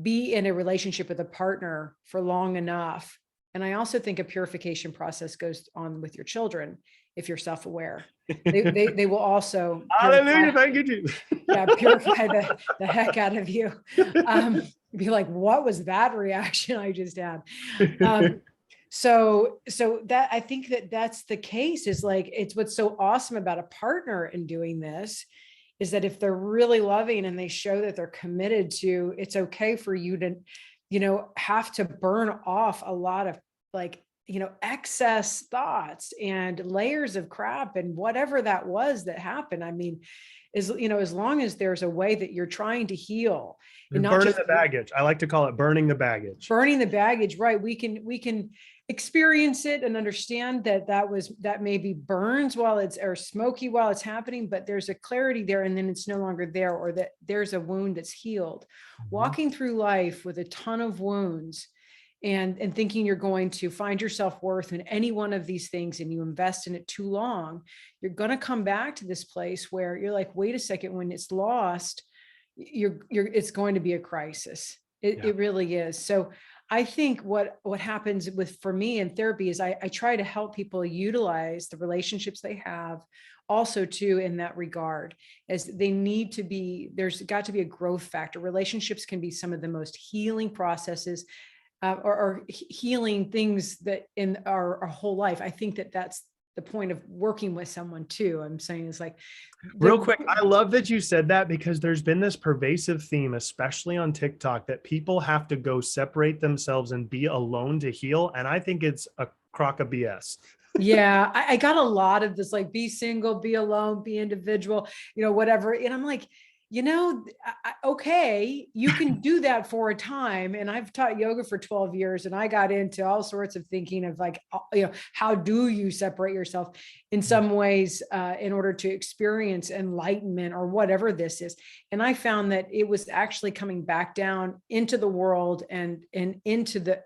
be in a relationship with a partner for long enough, and I also think a purification process goes on with your children. if you're self-aware. They will also Hallelujah, thank you, Jesus. purify the heck out of you. Be like, what was that reaction I just had? So that, I think that's the case, is like, it's what's so awesome about a partner in doing this, is that if they're really loving and they show that they're committed to, it's okay for you to, have to burn off a lot of like, excess thoughts and layers of crap and whatever that was that happened. I mean, as long as there's a way that you're trying to heal and not burning just the baggage. I like to call it burning the baggage. Burning the baggage, right? We can experience it and understand that maybe burns while it's, or smoky while it's happening, but there's a clarity there, and then it's no longer there, or that there's a wound that's healed. Walking through life with a ton of wounds and thinking you're going to find your self-worth in any one of these things, and you invest in it too long, you're going to come back to this place where you're like, wait a second, when it's lost, it's going to be a crisis. It really is. So I think what happens for me in therapy is I try to help people utilize the relationships they have also too, in that regard, as they need to be, there's got to be a growth factor. Relationships can be some of the most healing processes or healing things that in our whole life. I think that's the point of working with someone too. I'm saying is like, real quick, I love that you said that, because there's been this pervasive theme, especially on TikTok, that people have to go separate themselves and be alone to heal. And I think it's a crock of BS. Yeah, I got a lot of this, like, be single, be alone, be individual, whatever. And I'm like, okay, you can do that for a time. And I've taught yoga for 12 years, and I got into all sorts of thinking of like, how do you separate yourself in some ways in order to experience enlightenment or whatever this is. And I found that it was actually coming back down into the world and into the,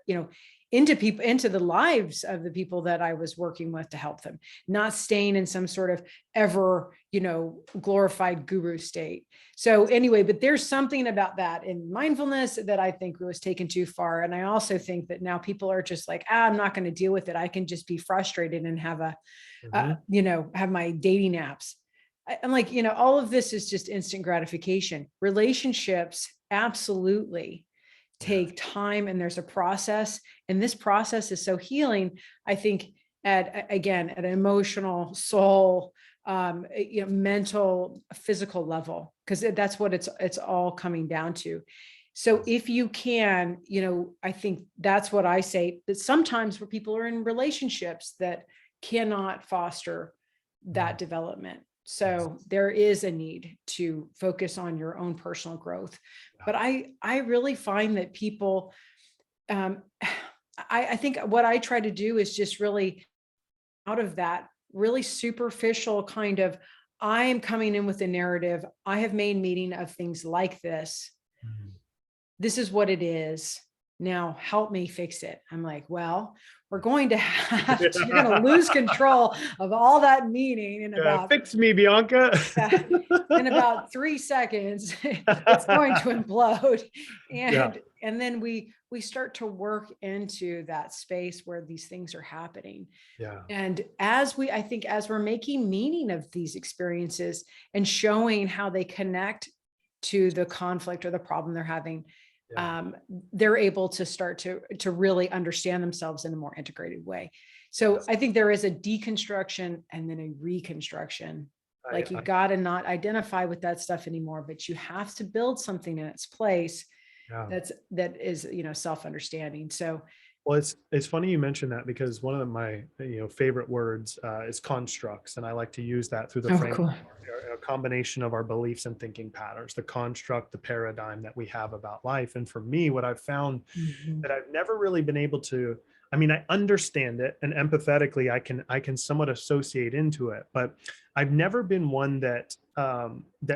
into people, into the lives of the people that I was working with to help them, not staying in some sort of ever, glorified guru state. So anyway, but there's something about that in mindfulness that I think was taken too far. And I also think that now people are just like, I'm not going to deal with it. I can just be frustrated and have have my dating apps. I'm like, all of this is just instant gratification. Relationships absolutely take time, and there's a process, and this process is so healing, I think, at an emotional, soul, mental, physical level, because that's what it's all coming down to. So if you can, I think that's what I say, that sometimes where people are in relationships that cannot foster that development. So there is a need to focus on your own personal growth. But I really find that people, I think what I try to do is just really out of that really superficial kind of, I am coming in with a narrative. I have made meaning of things like this. This is what it is. Now help me fix it. I'm like, well, we're going to you're going to lose control of all that meaning in about fix me, Bianca. in about 3 seconds. It's going to implode. And then we start to work into that space where these things are happening. And as we're making meaning of these experiences and showing how they connect to the conflict or the problem they're having, they're able to start to really understand themselves in a more integrated way. So I think there is a deconstruction and then a reconstruction. Like, you got to not identify with that stuff anymore, but you have to build something in its place that is, self-understanding. So, well, it's funny you mentioned that, because one of my favorite words is constructs, and I like to use that through the framework. A combination of our beliefs and thinking patterns, the construct, the paradigm that we have about life. And for me, what I've found that I've never really been able to, I understand it, and empathetically I can somewhat associate into it, but I've never been one that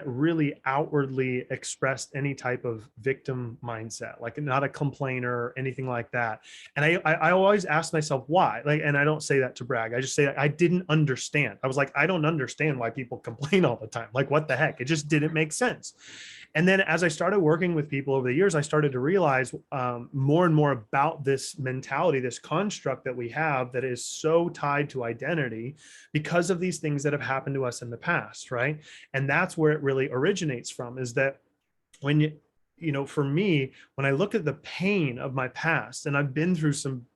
really outwardly expressed any type of victim mindset, like not a complainer or anything like that. And I always ask myself why, and I don't say that to brag. I just say I didn't understand. I was like, I don't understand why people complain all the time. Like, what the heck? It just didn't make sense. And then as I started working with people over the years, I started to realize more and more about this mentality, this construct that we have that is so tied to identity because of these things that have happened to us in the past, right? And that's where it really originates from, is that when for me, when I look at the pain of my past, and I've been through some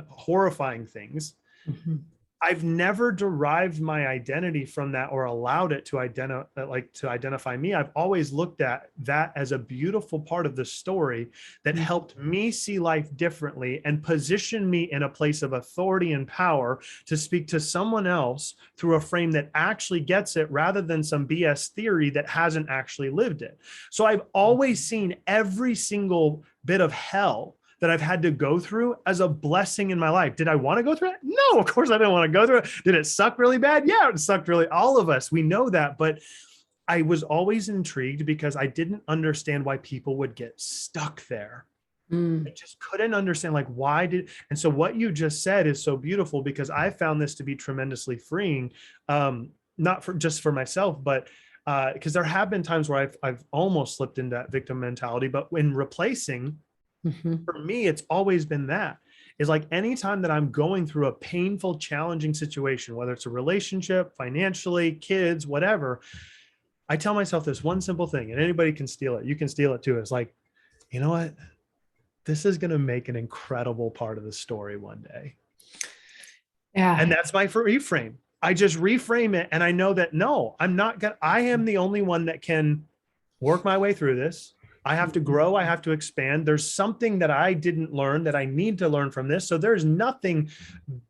horrifying things, Mhm. I've never derived my identity from that or allowed it to identify me. I've always looked at that as a beautiful part of the story that Mhm. helped me see life differently and position me in a place of authority and power to speak to someone else through a frame that actually gets it, rather than some BS theory that hasn't actually lived it. So I've always seen every single bit of hell that I've had to go through as a blessing in my life. Did I want to go through it? No, of course I didn't want to go through it. Did it suck really bad? Yeah, it sucked really. All of us, we know that. But I was always intrigued because I didn't understand why people would get stuck there. I Mm. just couldn't understand, like, why did, and so what you just said is so beautiful, because I found this to be tremendously freeing, not for just for myself, but because there have been times where I've almost slipped into that victim mentality, but when replacing, Mhm. for me, it's always been that, is like anytime that I'm going through a painful, challenging situation, whether it's a relationship, financially, kids, whatever, I tell myself this one simple thing, and anybody can steal it. You can steal it too. It's like, you know what? This is going to make an incredible part of the story one day. Yeah. And that's my reframe. I just reframe it. And I know that, no, I am the only one that can work my way through this. I have to Mhm. grow. I have to expand. There's something that I didn't learn that I need to learn from this. So there's nothing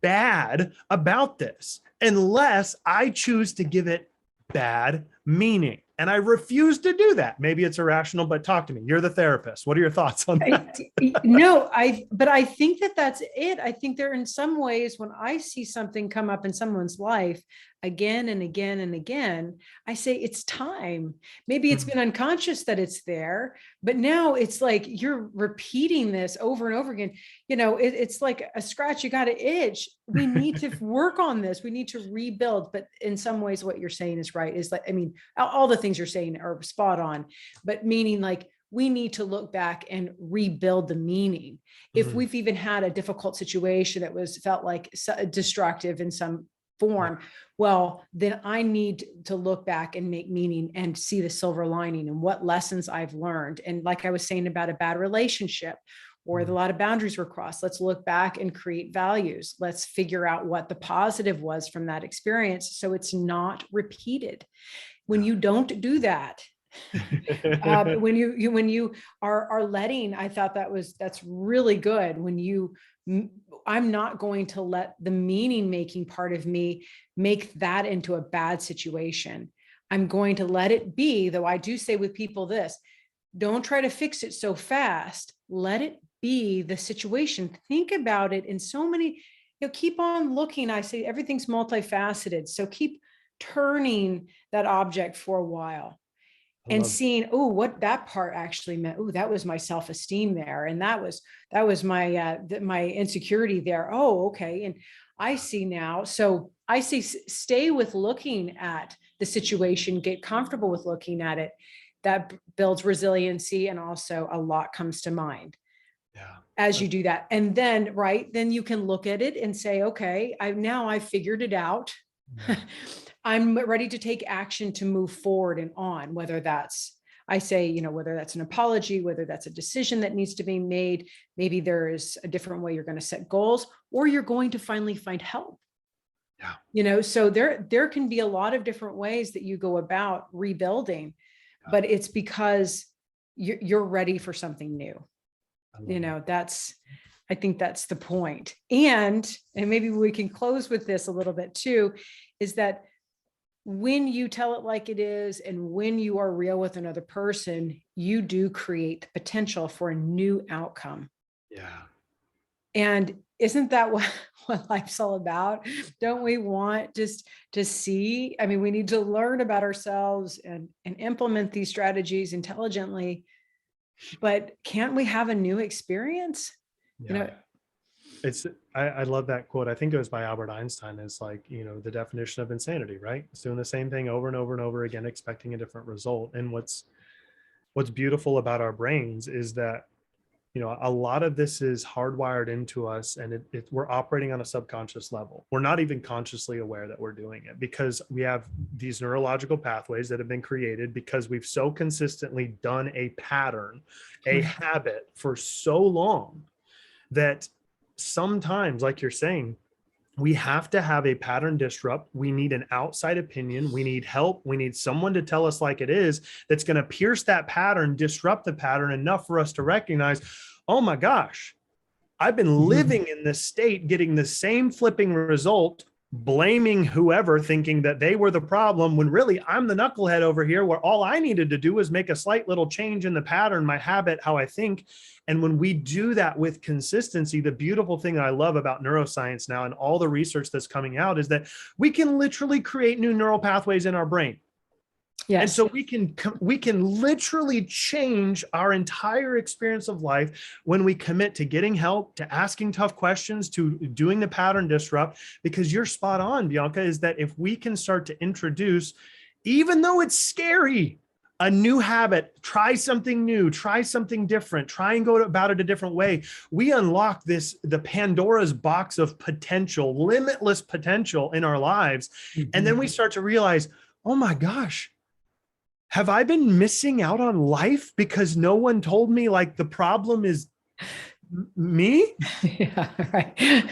bad about this unless I choose to give it bad meaning. And I refuse to do that. Maybe it's irrational, but talk to me. You're the therapist. What are your thoughts on that? No, but I think that that's it. I think there, in some ways, when I see something come up in someone's life again and again and again, I say it's time. Maybe it's been unconscious that it's there, but now it's like you're repeating this over and over again. It's like a scratch, you got to itch. We need to work on this. We need to rebuild. But in some ways, what you're saying is right. Is like, I mean, all the things you're saying are spot on, but meaning like, we need to look back and rebuild the meaning. If we've even had a difficult situation that felt like destructive in some form, well, then I need to look back and make meaning and see the silver lining and what lessons I've learned. And like I was saying about a bad relationship, or a lot of boundaries were crossed, let's look back and create values. Let's figure out what the positive was from that experience, so it's not repeated. When you don't do that, when you are letting, I thought that's really good. I'm not going to let the meaning making part of me make that into a bad situation. I'm going to let it be, though I do say with people this, don't try to fix it so fast. Let it be the situation. Think about it in so many, keep on looking. I say everything's multifaceted. So keep turning that object for a while I and love seeing, oh, what that part actually meant. Oh, that was my self-esteem there. And that was my insecurity there. Oh, okay. And I see now. So I see, stay with looking at the situation, get comfortable with looking at it. That builds resiliency. And also a lot comes to mind yeah. as you do that. And then, right, then you can look at it and say, okay, I've figured it out. Yeah. I'm ready to take action to move forward and on, whether that's, I say, whether that's an apology, whether that's a decision that needs to be made, maybe there is a different way you're going to set goals, or you're going to finally find help. Yeah. So there can be a lot of different ways that you go about rebuilding, Yeah. but it's because you're ready for something new. I love it. I think that's the point. And maybe we can close with this a little bit too, is that when you tell it like it is, and when you are real with another person, you do create the potential for a new outcome. Yeah. And isn't that what life's all about? Don't we want just to see? I mean, we need to learn about ourselves and implement these strategies intelligently, but can't we have a new experience? You Yeah. know, I love that quote. I think it was by Albert Einstein. It's like, the definition of insanity, right? It's doing the same thing over and over and over again, expecting a different result. And what's beautiful about our brains is that, you know, a lot of this is hardwired into us, and we're operating on a subconscious level. We're not even consciously aware that we're doing it, because we have these neurological pathways that have been created because we've so consistently done a pattern, a habit for so long, that sometimes, like you're saying, we have to have a pattern disrupt. We need an outside opinion. We need help. We need someone to tell us like it is, that's going to pierce that pattern, disrupt the pattern enough for us to recognize, oh my gosh, I've been living in this state, getting the same flipping result, blaming whoever, thinking that they were the problem, when really I'm the knucklehead over here, where all I needed to do was make a slight little change in the pattern, my habit, how I think. And when we do that with consistency, the beautiful thing that I love about neuroscience now and all the research that's coming out is that we can literally create new neural pathways in our brain. Yes. And so we can literally change our entire experience of life when we commit to getting help, to asking tough questions, to doing the pattern disrupt. Because you're spot on, Bianca, is that if we can start to introduce, even though it's scary, a new habit, try something new, try something different, try and go about it a different way, we unlock the Pandora's box of potential, limitless potential in our lives. And then we start to realize, oh my gosh, have I been missing out on life because no one told me like the problem is me? Yeah, right.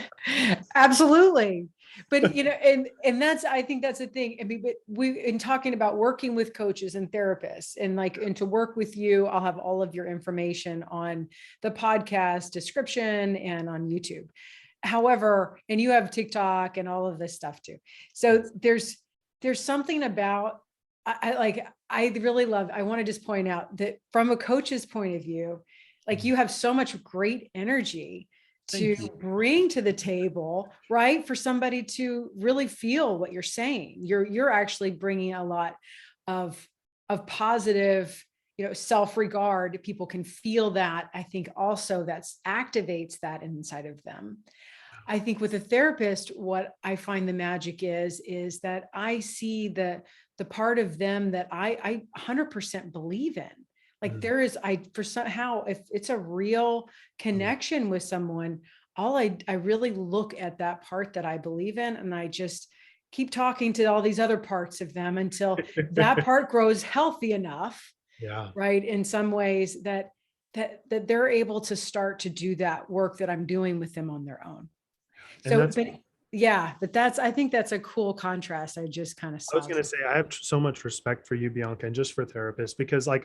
Absolutely. But, you know, and that's, I think that's the thing. I mean, but in talking about working with coaches and therapists, and to work with you, I'll have all of your information on the podcast description and on YouTube. However, and you have TikTok and all of this stuff too. So there's something about, I really love, I want to just point out that from a coach's point of view, like, you have so much great energy to bring to the table, right? For somebody to really feel what you're saying. You're actually bringing a lot of positive, you know, self-regard. People can feel that. I think also that's activates that inside of them. I think with a therapist, what I find the magic is that I see the part of them that I 100% believe in. Like, there is, for somehow, if it's a real connection with someone, I really look at that part that I believe in, and I just keep talking to all these other parts of them until that part grows healthy enough. Yeah. Right. In some ways that they're able to start to do that work that I'm doing with them on their own. So, but yeah, but I think that's a cool contrast. I just kind of saw. I was going to say, I have so much respect for you, Bianca, and just for therapists, because like,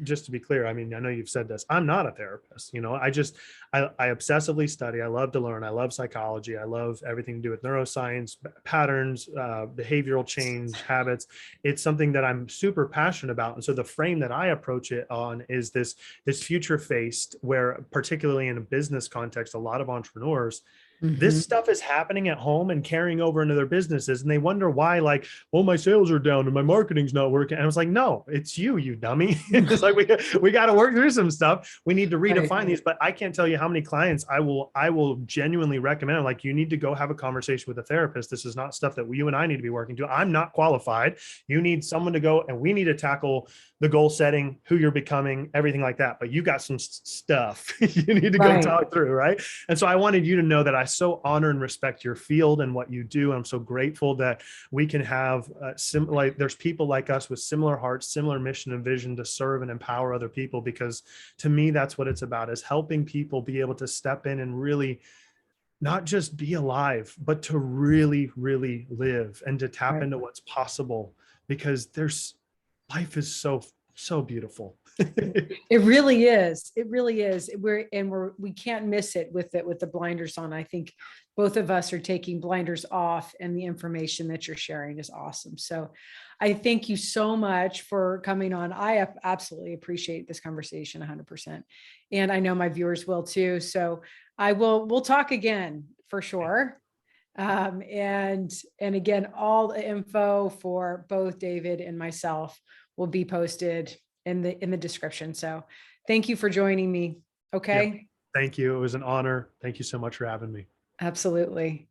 just to be clear, I mean, I know you've said this, I'm not a therapist, you know, I obsessively study. I love to learn. I love psychology. I love everything to do with neuroscience, patterns, behavioral change, habits. It's something that I'm super passionate about. And so the frame that I approach it on is this future faced, where particularly in a business context, a lot of entrepreneurs, this stuff is happening at home and carrying over into their businesses. And they wonder why, like, well, my sales are down and my marketing's not working. And I was like, no, it's you dummy. It's like, we got to work through some stuff. We need to redefine these, but I can't tell you how many clients I will genuinely recommend. Like, you need to go have a conversation with a therapist. This is not stuff that you and I need to be working to. I'm not qualified. You need someone to go, and we need to tackle the goal setting, who you're becoming, everything like that. But you got some stuff you need to go talk through. Right. And so I wanted you to know that I so honor and respect your field and what you do. I'm so grateful that we can have like, there's people like us with similar hearts, similar mission and vision to serve and empower other people, because to me, that's what it's about, is helping people be able to step in and really not just be alive, but to really, really live and to tap into what's possible, because life is so beautiful. It really is. It really is. We can't miss it with the blinders on. I think both of us are taking blinders off, and the information that you're sharing is awesome. So I thank you so much for coming on. I absolutely appreciate this conversation 100%. And I know my viewers will too. So we'll talk again for sure. And again, all the info for both David and myself will be posted in the description. So thank you for joining me. Okay. Yep. Thank you. It was an honor. Thank you so much for having me. Absolutely.